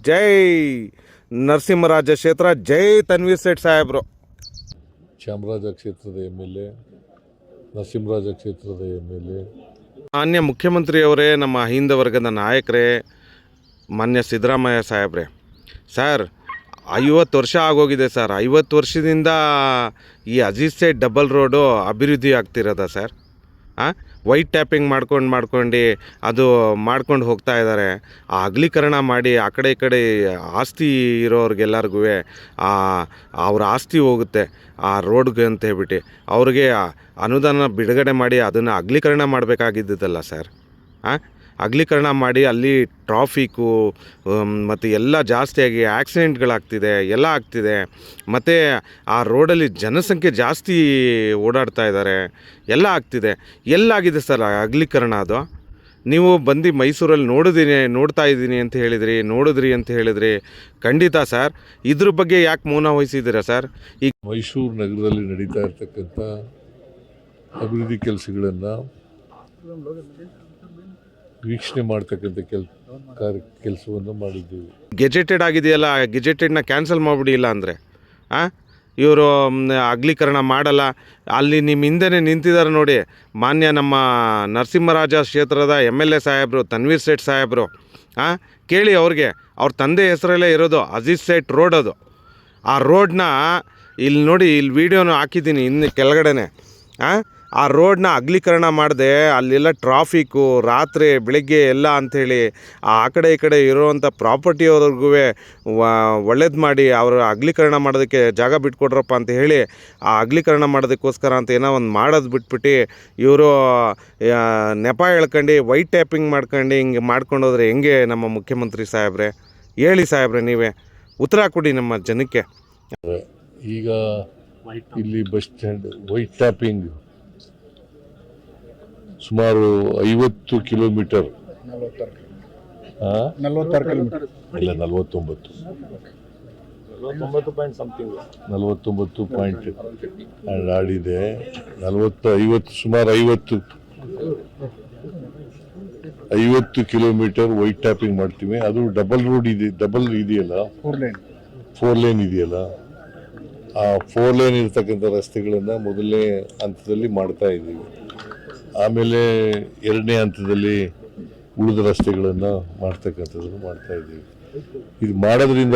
ಜೈ ನರಸಿಂಹರಾಜ ಕ್ಷೇತ್ರ, ಜೈ ತನ್ವೀರ್ ಸೇಠ್ ಸಾಹೇಬರು. ಚಾಮರಾಜ ಕ್ಷೇತ್ರದ MLA, ನರಸಿಂಹರಾಜ ಕ್ಷೇತ್ರದ MLA. ಮಾನ್ಯ ಮುಖ್ಯಮಂತ್ರಿಯವರೇ, ನಮ್ಮ ಹಿಂದ ವರ್ಗದ ನಾಯಕರೇ, ಮಾನ್ಯ ಸಿದ್ದರಾಮಯ್ಯ ಸಾಹೇಬ್ರೆ. ಸರ್, 50 ವರ್ಷ ಆಗೋಗಿದೆ ಸರ್. 50 ವರ್ಷದಿಂದ ಈ ಅಜೀಜ್ ಸೇಠ್ ಡಬಲ್ ರೋಡು ಅಭಿವೃದ್ಧಿ ಆಗ್ತಿರೋದ ಸರ್? ವೈಟ್ ಟ್ಯಾಪಿಂಗ್ ಮಾಡ್ಕೊಂಡು ಅದು ಮಾಡ್ಕೊಂಡು ಹೋಗ್ತಾ ಇದ್ದಾರೆ. ಆ ಅಗಲೀಕರಣ ಮಾಡಿ ಆ ಕಡೆ ಈ ಕಡೆ ಆಸ್ತಿ ಇರೋರಿಗೆಲ್ಲರಿಗೂ ಅವ್ರ ಆಸ್ತಿ ಹೋಗುತ್ತೆ ಆ ರೋಡ್ಗೆ ಅಂತ ಹೇಳ್ಬಿಟ್ಟು ಅವ್ರಿಗೆ ಅನುದಾನ ಬಿಡುಗಡೆ ಮಾಡಿ ಅದನ್ನು ಅಗಲೀಕರಣ ಮಾಡಬೇಕಾಗಿದ್ದಲ್ಲ ಸರ್. ಅಗಲೀಕರಣ ಮಾಡಿ ಅಲ್ಲಿ ಟ್ರಾಫಿಕ್ಕು ಮತ್ತು ಎಲ್ಲ ಜಾಸ್ತಿಯಾಗಿ ಆಕ್ಸಿಡೆಂಟ್ಗಳಾಗ್ತಿದೆ, ಎಲ್ಲ ಆಗ್ತಿದೆ. ಮತ್ತು ಆ ರೋಡಲ್ಲಿ ಜನಸಂಖ್ಯೆ ಜಾಸ್ತಿ ಓಡಾಡ್ತಾ ಇದ್ದಾರೆ, ಎಲ್ಲ ಆಗ್ತಿದೆ. ಎಲ್ಲಾಗಿದೆ ಸರ್ ಅಗಲೀಕರಣ? ಅದು ನೀವು ಬಂದು ಮೈಸೂರಲ್ಲಿ ನೋಡ್ತಾ ಇದ್ದೀನಿ ಅಂತ ನೋಡಿದ್ರಿ ಅಂತ ಹೇಳಿದ್ರಿ. ಖಂಡಿತ ಸರ್, ಇದ್ರ ಬಗ್ಗೆ ಯಾಕೆ ಮೌನ ವಹಿಸಿದ್ದೀರಾ ಸರ್? ಈಗ ಮೈಸೂರು ನಗರದಲ್ಲಿ ನಡೀತಾ ಇರ್ತಕ್ಕಂಥ ಅಭಿವೃದ್ಧಿ ಕೆಲಸಗಳನ್ನು ವೀಕ್ಷಣೆ ಮಾಡ್ತಕ್ಕಂಥ ಕೆಲಸವನ್ನು ಮಾಡಿದ್ದೀವಿ. ಗೆಜೆಟೆಡ್ ಆಗಿದೆಯಲ್ಲ, ಗೆಜೆಟೆಡ್ನ ಕ್ಯಾನ್ಸಲ್ ಮಾಡಿಬಿಡಿ. ಇಲ್ಲ ಅಂದರೆ ಇವರು ಅಗಲೀಕರಣ ಮಾಡಲ್ಲ. ಅಲ್ಲಿ ನಿಮ್ಮ ಹಿಂದೆನೇ ನಿಂತಿದ್ದಾರೆ ನೋಡಿ, ಮಾನ್ಯ ನಮ್ಮ ನರಸಿಂಹರಾಜ ಕ್ಷೇತ್ರದ MLA ಸಾಹೇಬರು, ತನ್ವೀರ್ ಸೇಠ್ ಸಾಹೇಬರು. ಕೇಳಿ ಅವ್ರಿಗೆ, ಅವ್ರ ತಂದೆ ಹೆಸರಲ್ಲೇ ಇರೋದು ಅಜೀಜ್ ಸೇಠ್ ರೋಡ್. ಅದು ಆ ರೋಡ್ನ ಇಲ್ಲಿ ನೋಡಿ, ಇಲ್ಲಿ ವೀಡಿಯೋನು ಹಾಕಿದ್ದೀನಿ ಇನ್ನು ಕೆಳಗಡೆನೆ. ಆ ರೋಡ್ನ ಅಗಲೀಕರಣ ಮಾಡಿದೆ. ಅಲ್ಲೆಲ್ಲ ಟ್ರಾಫಿಕ್ಕು ರಾತ್ರಿ ಬೆಳಗ್ಗೆ ಎಲ್ಲ ಅಂಥೇಳಿ ಆ ಕಡೆ ಈ ಕಡೆ ಇರೋವಂಥ ಪ್ರಾಪರ್ಟಿಯವ್ರಿಗೂ ಒಳ್ಳೇದು ಮಾಡಿ ಅವರು ಅಗಲೀಕರಣ ಮಾಡೋದಕ್ಕೆ ಜಾಗ ಬಿಟ್ಕೊಡ್ರಪ್ಪ ಅಂತ ಹೇಳಿ ಆ ಅಗಲೀಕರಣ ಮಾಡೋದಕ್ಕೋಸ್ಕರ ಅಂತ ಏನೋ ಒಂದು ಮಾಡೋದು ಬಿಟ್ಬಿಟ್ಟು ಇವರು ನೆಪ ಹೇಳ್ಕೊಂಡು ವೈಟ್ ಟ್ಯಾಪಿಂಗ್ ಮಾಡ್ಕೊಂಡು ಹಿಂಗೆ ಮಾಡ್ಕೊಂಡೋದ್ರೆ ಹೆಂಗೆ ನಮ್ಮ ಮುಖ್ಯಮಂತ್ರಿ ಸಾಹೇಬ್ರೆ? ಹೇಳಿ ಸಾಹೇಬ್ರೆ, ನೀವೇ ಉತ್ತರ ಕೊಡಿ ನಮ್ಮ ಜನಕ್ಕೆ. ಈಗ ಇಲ್ಲಿ ಬಸ್ ಸ್ಟ್ಯಾಂಡ್ ವೈಟ್ ಟ್ಯಾಪಿಂಗ್ ಸುಮಾರು 50 ಕಿಲೋಮೀಟರ್, ಇಲ್ಲ 49 ಪಾಯಿಂಟ್ ಆಡಿದೆ. 50 ಸುಮಾರು 50 ಕಿಲೋಮೀಟರ್ ವೈಟ್ ಟ್ಯಾಪಿಂಗ್ ಮಾಡ್ತೀವಿ. ಅದು ಡಬಲ್ ರೋಡ್ ಇದೆ, ಡಬಲ್ ಇದೆಯಲ್ಲ, 4 ಲೇನ್ ಇದೆಯಲ್ಲ, ಆ 4 ಲೇನ್ ಇರ್ತಕ್ಕಂಥ ರಸ್ತೆಗಳನ್ನು ಮೊದಲನೇ ಹಂತದಲ್ಲಿ ಮಾಡ್ತಾ ಇದ್ದೀವಿ. ಆಮೇಲೆ ಎರಡನೇ ಹಂತದಲ್ಲಿ ಉಳಿದ ರಸ್ತೆಗಳನ್ನು ಮಾಡ್ತಕ್ಕಂಥದ್ದನ್ನು ಮಾಡ್ತಾ ಇದ್ದೀವಿ. ಇದು ಮಾಡೋದ್ರಿಂದ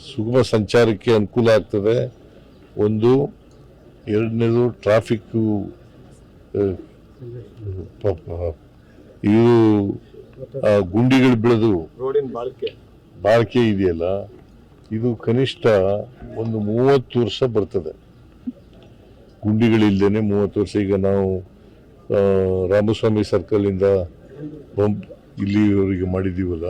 ಸುಗಮ ಸಂಚಾರಕ್ಕೆ ಅನುಕೂಲ ಆಗ್ತದೆ. ಒಂದು, ಎರಡನೇದು ಟ್ರಾಫಿಕ್ಕು ಇದು ಗುಂಡಿಗಳು ಬೀಳೋದು ಬಾಳಿಕೆ ಇದೆಯಲ್ಲ, ಇದು ಕನಿಷ್ಠ ಒಂದು 30 ವರ್ಷ ಬರ್ತದೆ. ಗುಂಡಿಗಳಿಲ್ದೇನೆ 30 ವರ್ಷ. ಈಗ ನಾವು ರಾಮಸ್ವಾಮಿ ಸರ್ಕಲಿಂದ ಇಲ್ಲಿವರೆಗೆ ಮಾಡಿದ್ದೀವಲ್ಲ,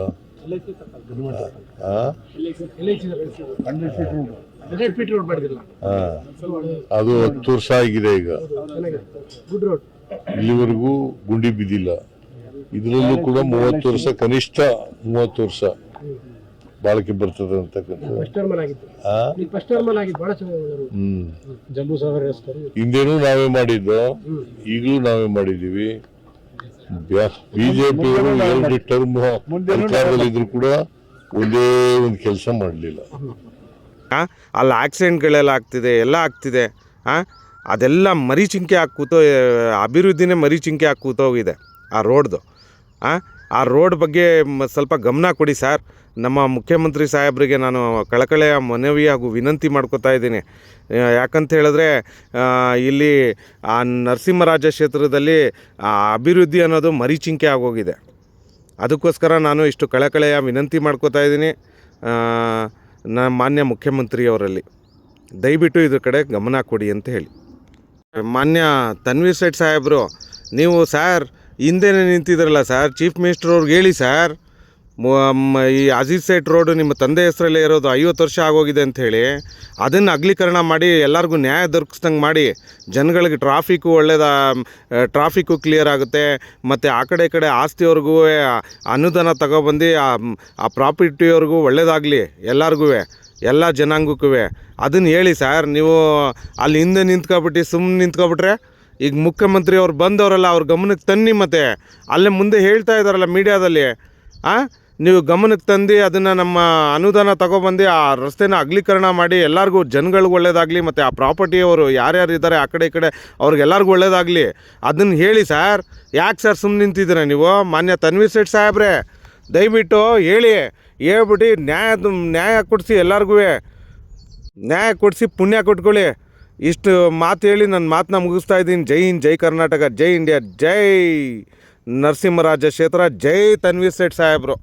ಅದು 10 ವರ್ಷ ಆಗಿದೆ. ಈಗ ಇಲ್ಲಿವರೆಗೂ ಗುಂಡಿ ಬಿದ್ದಿಲ್ಲ. ಇದರಲ್ಲೂ ಕೂಡ 30 ವರ್ಷ, ಕನಿಷ್ಠ 30 ವರ್ಷ ಬಾಳಿಕೆ ಬರ್ತದೆ ಅಂತಕ್ಕಂಥದ್ದು. ಹಿಂದೇನು ನಾವೇ ಮಾಡಿದ್ದು, ಈಗಲೂ ನಾವೇ ಮಾಡಿದ್ದೀವಿ. ಬಿಜೆಪಿಯವರು 2 ಟರ್ಮ್ ಅಧಿಕಾರದಲ್ಲಿದ್ರು ಕೂಡ ಒಂದೇ ಒಂದು ಕೆಲಸ ಮಾಡಲಿಲ್ಲ. ಅಲ್ಲಿ ಆಕ್ಸಿಡೆಂಟ್ಗಳೆಲ್ಲ ಆಗ್ತಿದೆ, ಎಲ್ಲ ಆಗ್ತಿದೆ. ಅದೆಲ್ಲ ಮರೀಚಿಂಕೆ ಹಾಕಿ ಅಭಿವೃದ್ಧಿನೇ ಮರೀಚಿಂಕೆ ಹಾಕಿ ಕೂತೋಗಿದೆ ಆ ರೋಡ್ದು. ಆ ರೋಡ್ ಬಗ್ಗೆ ಸ್ವಲ್ಪ ಗಮನ ಕೊಡಿ ಸರ್. ನಮ್ಮ ಮುಖ್ಯಮಂತ್ರಿ ಸಾಹೇಬರಿಗೆ ನಾನು ಕಳಕಳೆಯ ಮನವಿ ಹಾಗೂ ವಿನಂತಿ ಮಾಡ್ಕೋತಾ ಇದ್ದೀನಿ. ಯಾಕಂತ ಹೇಳಿದ್ರೆ ಇಲ್ಲಿ ಆ ನರಸಿಂಹರಾಜ ಕ್ಷೇತ್ರದಲ್ಲಿ ಅಭಿವೃದ್ಧಿ ಅನ್ನೋದು ಮರೀಚಿಂಕೆ ಆಗೋಗಿದೆ. ಅದಕ್ಕೋಸ್ಕರ ನಾನು ಇಷ್ಟು ಕಳಕಳೆಯ ವಿನಂತಿ ಮಾಡ್ಕೋತಾ ಇದ್ದೀನಿ ಮಾನ್ಯ ಮುಖ್ಯಮಂತ್ರಿಯವರಲ್ಲಿ. ದಯವಿಟ್ಟು ಇದ್ರ ಕಡೆ ಗಮನ ಕೊಡಿ ಅಂತ ಹೇಳಿ. ಮಾನ್ಯ ತನ್ವೀರ್ ಸೇಠ್ ಸಾಹೇಬರು, ನೀವು ಸರ್ ಹಿಂದೆನೇ ನಿಂತಿದ್ರಲ್ಲ ಸರ್, ಚೀಫ್ ಮಿನಿಸ್ಟರ್ ಅವ್ರಿಗೆ ಹೇಳಿ ಸರ್, ಈ ಅಜೀಜ್ ಸೇಠ್ ರೋಡು ನಿಮ್ಮ ತಂದೆ ಹೆಸರಲ್ಲೇ ಇರೋದು 50 ವರ್ಷ ಆಗೋಗಿದೆ ಅಂಥೇಳಿ ಅದನ್ನು ಅಗಲೀಕರಣ ಮಾಡಿ ಎಲ್ಲರಿಗೂ ನ್ಯಾಯ ದೊರಕಿಸ್ದಂಗೆ ಮಾಡಿ ಜನಗಳಿಗೆ ಟ್ರಾಫಿಕ್ಕು ಕ್ಲಿಯರ್ ಆಗುತ್ತೆ. ಮತ್ತು ಆ ಕಡೆ ಈ ಕಡೆ ಆಸ್ತಿಯವ್ರಿಗೂ ಅನುದಾನ ತಗೊಬಂದು ಆ ಪ್ರಾಪರ್ಟಿಯವ್ರಿಗೂ ಒಳ್ಳೆಯದಾಗಲಿ, ಎಲ್ಲರಿಗೂ, ಎಲ್ಲ ಜನಾಂಗಕ್ಕೂ ಅದನ್ನು ಹೇಳಿ ಸರ್. ನೀವು ಅಲ್ಲಿ ಹಿಂದೆ ನಿಂತ್ಕೊಬಿಟ್ಟು ಸುಮ್ಮನೆ ನಿಂತ್ಕೊಬಿಟ್ರೆ ಈಗ ಮುಖ್ಯಮಂತ್ರಿ ಅವ್ರು ಬಂದವರಲ್ಲ, ಅವ್ರ ಗಮನಕ್ಕೆ ತನ್ನಿ. ಮತ್ತು ಅಲ್ಲೇ ಮುಂದೆ ಹೇಳ್ತಾ ಇದ್ದಾರಲ್ಲ ಮೀಡಿಯಾದಲ್ಲಿ, ನೀವು ಗಮನಕ್ಕೆ ತಂದು ಅದನ್ನು ನಮ್ಮ ಅನುದಾನ ತಗೊಬಂದು ಆ ರಸ್ತೆನ ಅಗಲೀಕರಣ ಮಾಡಿ ಎಲ್ಲರಿಗೂ ಜನಗಳಿಗೆ ಒಳ್ಳೇದಾಗಲಿ, ಮತ್ತು ಆ ಪ್ರಾಪರ್ಟಿಯವರು ಯಾರ್ಯಾರು ಇದ್ದಾರೆ ಆ ಕಡೆ ಈ ಕಡೆ ಅವ್ರಿಗೆಲ್ಲರಿಗೂ ಒಳ್ಳೇದಾಗಲಿ ಅದನ್ನು ಹೇಳಿ ಸರ್. ಯಾಕೆ ಸರ್ ಸುಮ್ಮನೆ ನಿಂತಿದ್ದೀರ ನೀವು? ಮಾನ್ಯ ತನ್ವೀರ್ ಸೇಠ್ ಸಾಹೇಬ್ರೆ, ದಯವಿಟ್ಟು ಹೇಳ್ಬಿಟ್ಟು ನ್ಯಾಯ ಕೊಡಿಸಿ, ಎಲ್ಲರಿಗೂ ನ್ಯಾಯ ಕೊಡಿಸಿ ಪುಣ್ಯ ಕೊಟ್ಕೊಳ್ಳಿ. ಇಷ್ಟು ಮಾತು ಹೇಳಿ ನನ್ನ ಮಾತನ್ನ ಮುಗಿಸ್ತಾ ಇದ್ದೀನಿ. ಜೈ ಹಿಂದ್, ಜೈ ಕರ್ನಾಟಕ, ಜೈ ಇಂಡಿಯಾ, ಜೈ ನರಸಿಂಹರಾಜ ಕ್ಷೇತ್ರ, ಜೈ ತನ್ವೀರ್ ಸೇಠ್ ಸಾಹೇಬರು.